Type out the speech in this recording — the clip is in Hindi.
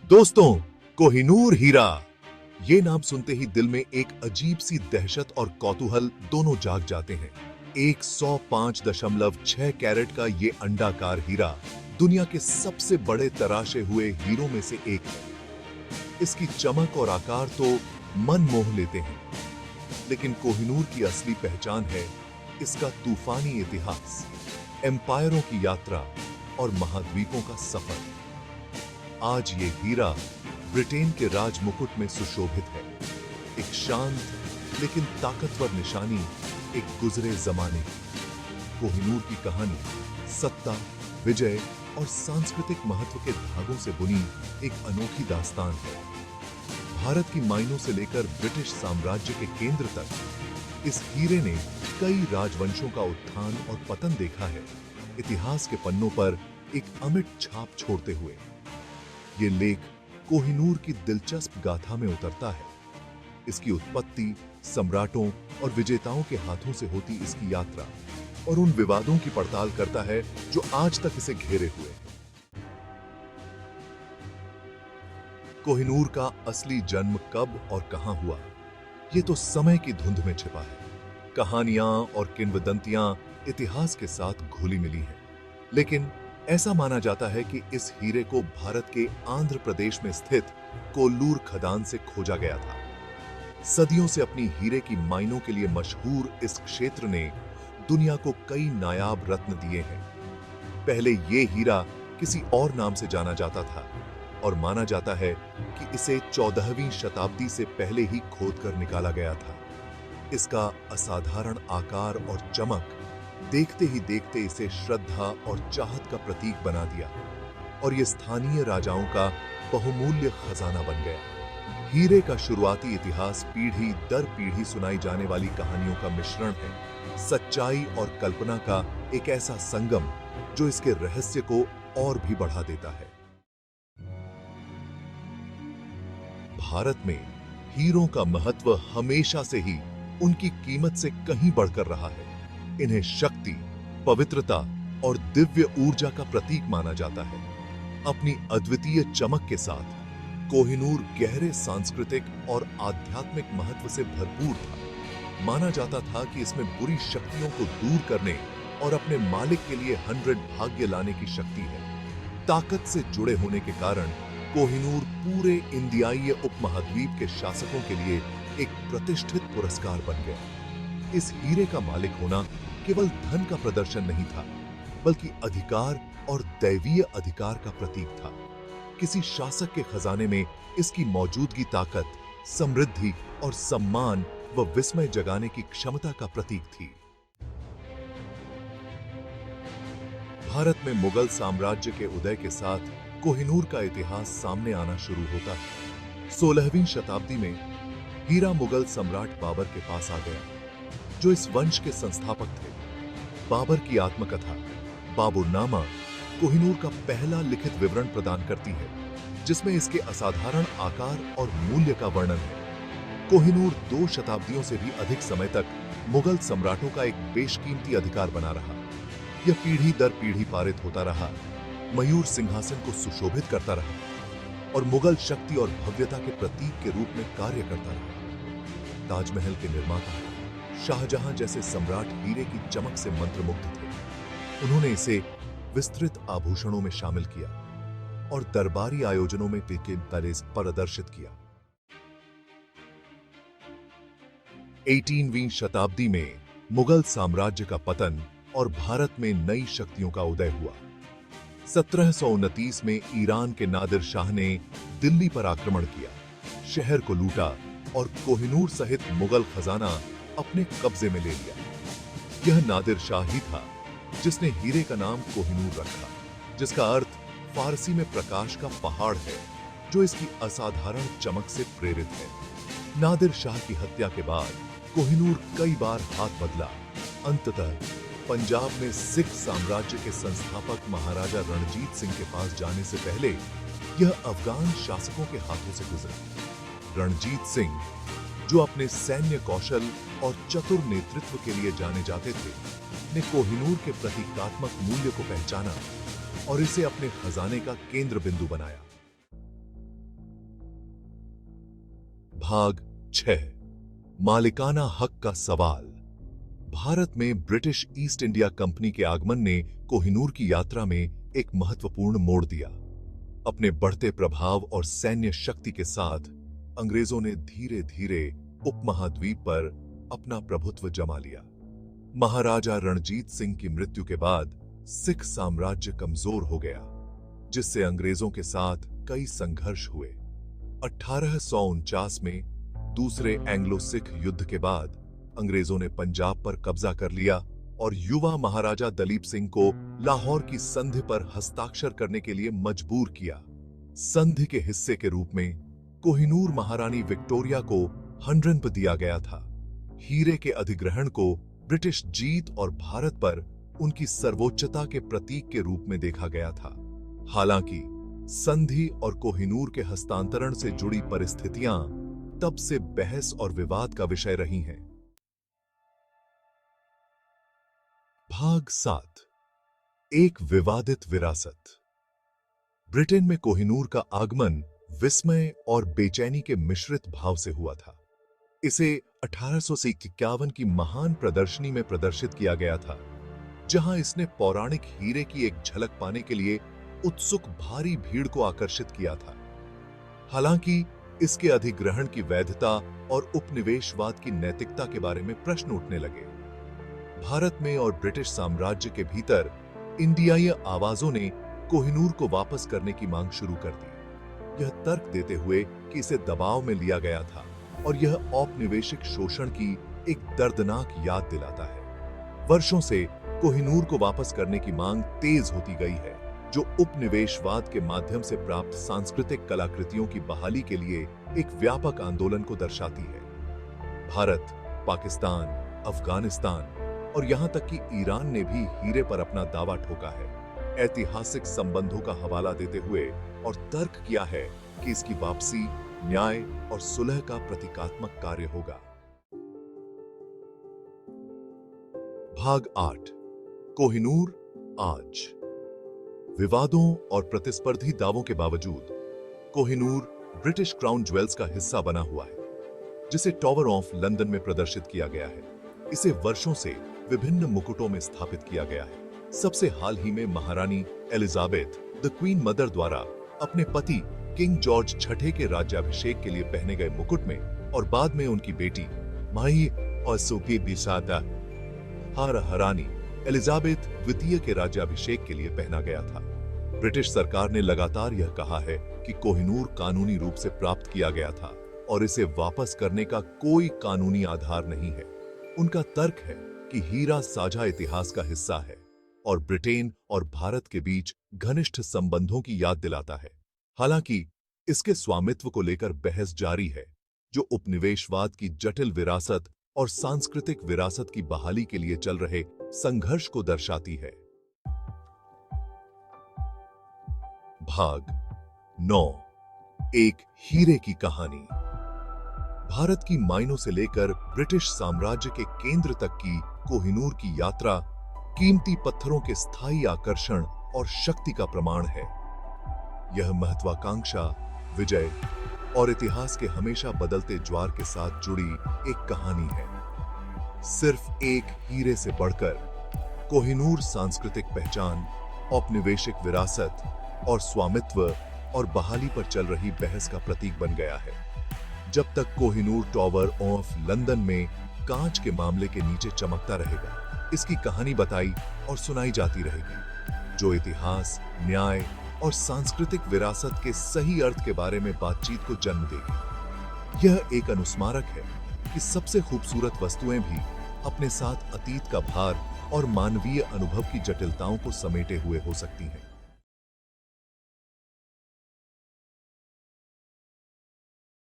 दोस्तों, कोहिनूर हीरा, ये नाम सुनते ही दिल में एक अजीब सी दहशत और कौतूहल दोनों जाग जाते हैं। 105.6 कैरेट का ये अंडाकार हीरा दुनिया के सबसे बड़े तराशे हुए हीरों में से एक है। इसकी चमक और आकार तो मन मोह लेते हैं, लेकिन कोहिनूर की असली पहचान है इसका तूफानी इतिहास, एम्पायरों की यात्रा और महाद्वीपों का सफर। आज ये हीरा ब्रिटेन के राज मुकुट में सुशोभित है, एक शांत लेकिन ताकतवर निशानी एक गुजरे जमाने की। कोहिनूर की कहानी सत्ता, विजय और सांस्कृतिक महत्व के धागों से बुनी एक अनोखी दास्तान है। भारत की माइनों से लेकर ब्रिटिश साम्राज्य के केंद्र तक इस हीरे ने कई राजवंशों का उत्थान और पतन देखा है, इतिहास के पन्नों पर एक अमिट छाप छोड़ते हुए। ये लेख कोहिनूर की दिलचस्प गाथा में उतरता है, इसकी उत्पत्ति, सम्राटों और विजेताओं के हाथों से होती इसकी यात्रा और उन विवादों की पड़ताल करता है जो आज तक इसे घेरे हुए हैं। कोहिनूर का असली जन्म कब और कहां हुआ, ये तो समय की धुंध में छिपा है। कहानियां और किंवदंतियां इतिहास के साथ घुली मिली हैं, लेकिन ऐसा माना जाता है कि इस हीरे को भारत के आंध्र प्रदेश में स्थित कोल्लूर खदान से खोजा गया था। सदियों से अपनी हीरे की माइनों के लिए मशहूर इस क्षेत्र ने दुनिया को कई नायाब रत्न दिए हैं। पहले ये हीरा किसी और नाम से जाना जाता था और माना जाता है कि इसे 14वीं शताब्दी से पहले ही खोदकर निकाला गया था। इसका असाधारण आकार और चमक देखते ही देखते इसे श्रद्धा और चाहत का प्रतीक बना दिया और ये स्थानीय राजाओं का बहुमूल्य खजाना बन गया। हीरे का शुरुआती इतिहास पीढ़ी दर पीढ़ी सुनाई जाने वाली कहानियों का मिश्रण है, सच्चाई और कल्पना का एक ऐसा संगम जो इसके रहस्य को और भी बढ़ा देता है। भारत में हीरों का महत्व हमेशा से ही उनकी कीमत से कहीं बढ़कर रहा है। इन्हें शक्ति, पवित्रता और दिव्य ऊर्जा का प्रतीक माना जाता है। अपनी अद्वितीय चमक के साथ कोहिनूर गहरे सांस्कृतिक और आध्यात्मिक महत्व से भरपूर था। माना जाता था कि इसमें बुरी शक्तियों को दूर करने और अपने मालिक के लिए 100 भाग्य लाने की शक्ति है। ताकत से जुड़े होने के कारण कोहिनूर पूरे इंडियाई उपमहाद्वीप के शासकों के लिए एक प्रतिष्ठित पुरस्कार बन गया। इस हीरे का मालिक होना केवल धन का प्रदर्शन नहीं था, बल्कि अधिकार और दैवीय अधिकार का प्रतीक था। किसी शासक के खजाने में इसकी मौजूदगी ताकत, समृद्धि और सम्मान व विस्मय जगाने की क्षमता का प्रतीक थी। भारत में मुगल साम्राज्य के उदय के साथ कोहिनूर का इतिहास सामने आना शुरू होता है। 16वीं शताब्दी में हीरा मुगल सम्राट बाबर के पास आ गया, जो इस वंश के संस्थापक थे। बाबर की आत्मकथा बाबरनामा कोहिनूर का पहला लिखित विवरण प्रदान करती है, जिसमें इसके असाधारण आकार और मूल्य का वर्णन है। कोहिनूर 2 शताब्दियों से भी अधिक समय तक मुगल सम्राटों का एक बेशकीमती अधिकार बना रहा। यह पीढ़ी दर पीढ़ी पारित होता रहा, मयूर सिंहासन को सुशोभित करता रहा और मुगल शक्ति और भव्यता के प्रतीक के रूप में कार्य करता रहा। ताजमहल के निर्माता शाहजहां जैसे सम्राट हीरे की चमक से मंत्रमुग्ध थे। उन्होंने इसे विस्तृत आभूषणों में शामिल किया और दरबारी आयोजनों में प्रदर्शित किया। 18वीं शताब्दी में मुगल साम्राज्य का पतन और भारत में नई शक्तियों का उदय हुआ। 1729 में ईरान के नादिर शाह ने दिल्ली पर आक्रमण किया, शहर को लूटा और कोहिनूर सहित मुगल खजाना अपने कब्जे में ले लिया। यह नादिर शाह ही था जिसने हीरे का नाम कोहिनूर रखा, जिसका अर्थ फारसी में प्रकाश का पहाड़ है, जो इसकी असाधारण चमक से प्रेरित है। नादिर शाह की हत्या के बाद कोहिनूर कई बार हाथ बदला। अंततः पंजाब में सिख साम्राज्य के संस्थापक महाराजा रणजीत सिंह के पास जाने से पहले यह अफगान शासकों के हाथों से गुजरा। रणजीत सिंह, जो अपने सैन्य कौशल और चतुर नेतृत्व के लिए जाने जाते थे, ने कोहिनूर के प्रतीकात्मक मूल्य को पहचाना और इसे अपने खजाने का केंद्र बिंदु बनाया। भाग 6 मालिकाना हक का सवाल। भारत में ब्रिटिश ईस्ट इंडिया कंपनी के आगमन ने कोहिनूर की यात्रा में एक महत्वपूर्ण मोड़ दिया। अपने बढ़ते प्रभाव और सैन्य शक्ति के साथ अंग्रेजों ने धीरे धीरे उपमहाद्वीप पर अपना प्रभुत्व जमा लिया। महाराजा रणजीत सिंह की मृत्यु के बाद सिख साम्राज्य कमजोर हो गया, जिससे अंग्रेजों के साथ कई संघर्ष हुए। 1849 में दूसरे एंग्लो सिख युद्ध के बाद अंग्रेजों ने पंजाब पर कब्जा कर लिया और युवा महाराजा दलीप सिंह को लाहौर की संधि पर हस्ताक्षर करने के लिए मजबूर किया। संधि के हिस्से के रूप में कोहिनूर महारानी विक्टोरिया को हंड्रनप दिया गया था। हीरे के अधिग्रहण को ब्रिटिश जीत और भारत पर उनकी सर्वोच्चता के प्रतीक के रूप में देखा गया था। हालांकि संधि और कोहिनूर के हस्तांतरण से जुड़ी परिस्थितियां तब से बहस और विवाद का विषय रही हैं। भाग 7 एक विवादित विरासत। ब्रिटेन में कोहिनूर का आगमन विस्मय और बेचैनी के मिश्रित भाव से हुआ था। इसे 1851 की महान प्रदर्शनी में प्रदर्शित किया गया था, जहां इसने पौराणिक हीरे की एक झलक पाने के लिए उत्सुक भारी भीड़ को आकर्षित किया था। हालांकि इसके अधिग्रहण की वैधता और उपनिवेशवाद की नैतिकता के बारे में प्रश्न उठने लगे। भारत में और ब्रिटिश साम्राज्य के भीतर इंडियाई आवाजों ने कोहिनूर को वापस करने की मांग शुरू कर दी, यह तर्क देते हुए कि इसे दबाव में लिया गया था और यह औपनिवेशिक शोषण की एक दर्दनाक याद दिलाता है। वर्षों से कोहिनूर को वापस करने की मांग तेज होती गई है, जो उपनिवेशवाद के माध्यम से प्राप्त सांस्कृतिक कलाकृतियों की बहाली के लिए एक व्यापक आंदोलन को दर्शाती है। भारत, पाकिस्तान, अफगानिस्तान और यहां तक कि ईरान ने भी हीरे पर अपना दावा ठोका है। ऐतिहासिक संबंधों का हवाला देते हुए और तर्क किया है कि इसकी वापसी न्याय और सुलह का प्रतीकात्मक कार्य होगा। भाग 8 कोहिनूर आज। विवादों और प्रतिस्पर्धी दावों के बावजूद कोहिनूर ब्रिटिश क्राउन ज्वेल्स का हिस्सा बना हुआ है, जिसे टॉवर ऑफ लंदन में प्रदर्शित किया गया है। इसे वर्षों से विभिन्न मुकुटों में स्थापित किया गया है। सबसे हाल ही में महारानी एलिजाबेथ द क्वीन मदर द्वारा अपने पति किंग जॉर्ज छठे के राज्याभिषेक के लिए पहने गए मुकुट में और बाद में उनकी बेटी माही और सोफी बिसादा हारानी एलिजाबेथ द्वितीय के राज्याभिषेक के लिए पहना गया था। ब्रिटिश सरकार ने लगातार यह कहा है कि कोहिनूर कानूनी रूप से प्राप्त किया गया था और इसे वापस करने का कोई कानूनी आधार नहीं है। उनका तर्क है कि हीरा साझा इतिहास का हिस्सा है और ब्रिटेन और भारत के बीच घनिष्ठ संबंधों की याद दिलाता है। हालांकि इसके स्वामित्व को लेकर बहस जारी है, जो उपनिवेशवाद की जटिल विरासत और सांस्कृतिक विरासत की बहाली के लिए चल रहे संघर्ष को दर्शाती है। भाग 9 एक हीरे की कहानी। भारत की माइनों से लेकर ब्रिटिश साम्राज्य के केंद्र तक की कोहिनूर की यात्रा कीमती पत्थरों के स्थायी आकर्षण और शक्ति का प्रमाण है। यह महत्वाकांक्षा, विजय और इतिहास के हमेशा बदलते ज्वार के साथ जुड़ी एक कहानी है। सिर्फ एक हीरे से बढ़कर कोहिनूर सांस्कृतिक पहचान, औपनिवेशिक विरासत और स्वामित्व और बहाली पर चल रही बहस का प्रतीक बन गया है। जब तक कोहिनूर टॉवर ऑफ लंदन में कांच के मामले के नीचे चमकता रहेगा, इसकी कहानी बताई और सुनाई जाती रहेगी, जो इतिहास, न्याय और सांस्कृतिक विरासत के सही अर्थ के बारे में बातचीत को जन्म देगी। यह एक अनुस्मारक है कि सबसे खूबसूरत वस्तुएं भी अपने साथ अतीत का भार और मानवीय अनुभव की जटिलताओं को समेटे हुए हो सकती हैं।